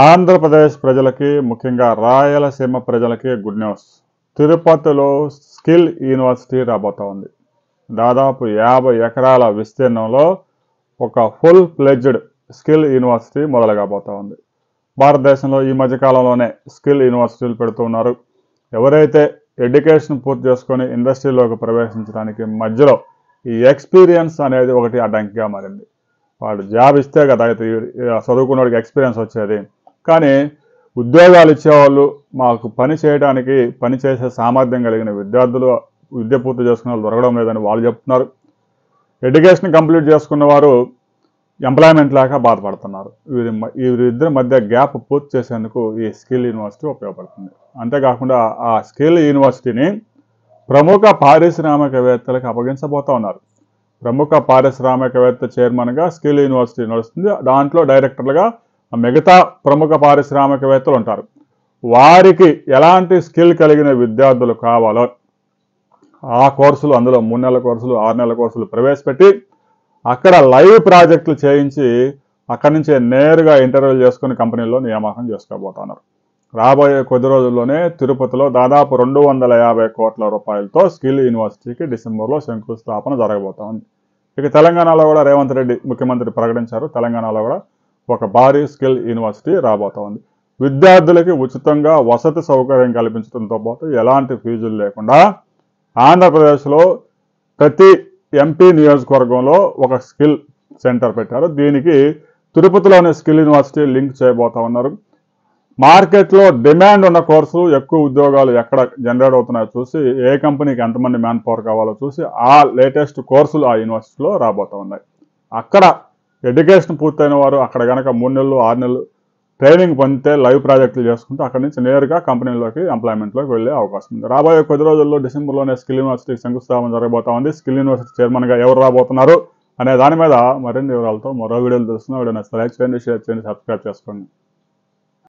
ఆంధ్రప్రదేశ్ ప్రజలకి ముఖ్యంగా రాయలసీమ ప్రజలకి గుడ్ న్యూస్. తిరుపతిలో స్కిల్ యూనివర్సిటీ రాబోతా ఉంది. దాదాపు 50 ఎకరాల విస్తీర్ణంలో ఒక ఫుల్ ఫ్లెడ్జ్డ్ స్కిల్ యూనివర్సిటీ మొదలు కాబోతా ఉంది. భారతదేశంలో ఈ మధ్యకాలంలోనే స్కిల్ యూనివర్సిటీలు పెడుతున్నారు. ఎవరైతే ఎడ్యుకేషన్ పూర్తి చేసుకొని ఇండస్ట్రీలోకి ప్రవేశించడానికి మధ్యలో ఈ ఎక్స్పీరియన్స్ అనేది ఒకటి అడ్డంకిగా మారింది. వాడు జాబ్ ఇస్తే కదా అయితే చదువుకున్నవాడికి ఎక్స్పీరియన్స్ వచ్చేది. కానీ ఉద్యోగాలు ఇచ్చేవాళ్ళు మాకు పని చేయడానికి పని చేసే సామర్థ్యం కలిగిన విద్యార్థులు విద్య పూర్తి చేసుకున్న వాళ్ళు దొరకడం లేదని వాళ్ళు చెప్తున్నారు. ఎడ్యుకేషన్ కంప్లీట్ చేసుకున్న వారు ఎంప్లాయ్మెంట్ లేక బాధపడుతున్నారు. వీరిద్దరి మధ్య గ్యాప్ పూర్తి చేసేందుకు ఈ స్కిల్ యూనివర్సిటీ ఉపయోగపడుతుంది. అంతేకాకుండా ఆ స్కిల్ యూనివర్సిటీని ప్రముఖ పారిశ్రామికవేత్తలకు అప్పగించబోతా ఉన్నారు. ప్రముఖ పారిశ్రామికవేత్త చైర్మన్గా స్కిల్ యూనివర్సిటీ నడుస్తుంది. దాంట్లో డైరెక్టర్లుగా మిగతా ప్రముఖ పారిశ్రామికవేత్తలు ఉంటారు. వారికి ఎలాంటి స్కిల్ కలిగిన విద్యార్థులు కావాలో ఆ కోర్సులు, అందులో 3 నెలల కోర్సులు 6 నెలల కోర్సులు ప్రవేశపెట్టి అక్కడ లైవ్ ప్రాజెక్టులు చేయించి అక్కడి నుంచే నేరుగా ఇంటర్వ్యూలు చేసుకుని కంపెనీల్లో నియామకం చేసుకోబోతున్నారు. రాబోయే కొద్ది రోజుల్లోనే తిరుపతిలో దాదాపు 250 కోట్ల రూపాయలతో స్కిల్ యూనివర్సిటీకి డిసెంబర్లో శంకుస్థాపన జరగబోతా ఉంది. ఇక తెలంగాణలో కూడా రేవంత్ రెడ్డి ముఖ్యమంత్రి ప్రకటించారు. తెలంగాణలో కూడా ఒక భారీ స్కిల్ యూనివర్సిటీ రాబోతా ఉంది. విద్యార్థులకి ఉచితంగా వసతి సౌకర్యం కల్పించడంతో పాటు ఎలాంటి ఫీజులు లేకుండా ఆంధ్రప్రదేశ్లో ప్రతి ఎంపీ నియోజకవర్గంలో ఒక స్కిల్ సెంటర్ పెట్టారు. దీనికి తిరుపతిలోని స్కిల్ యూనివర్సిటీ లింక్ చేయబోతా ఉన్నారు. మార్కెట్లో డిమాండ్ ఉన్న కోర్సులు, ఎక్కువ ఉద్యోగాలు ఎక్కడ జనరేట్ అవుతున్నాయో చూసి ఏ కంపెనీకి ఎంతమంది మ్యాన్ పవర్ కావాలో చూసి ఆ లేటెస్ట్ కోర్సులు ఆ యూనివర్సిటీలో రాబోతూ ఉన్నాయి. అక్కడ ఎడ్యుకేషన్ పూర్తయిన వారు అక్కడ కనుక 3 నెలలు 6 నెలలు ట్రైనింగ్ పొందితే లైవ్ ప్రాజెక్టులు చేసుకుంటే అక్కడి నుంచి నేరుగా కంపెనీలోకి ఎంప్లాయ్మెంట్లోకి వెళ్ళే అవకాశం ఉంది. రాబోయే కొద్ది రోజుల్లో డిసెంబర్లోనే స్కిల్ యూనివర్సిటీకి శంకుస్థాపన జరగబోతా ఉంది. స్కిల్ యూనివర్సిటీ చైర్మన్గా ఎవరు రాబోతున్నారు అనే దాని మీద మరిన్ని వివరాలతో మరో వీడియోలు తెలుస్తున్నా. వీడియో లైక్ చేయండి, షేర్ చేయండి, సబ్స్క్రైబ్ చేసుకోండి.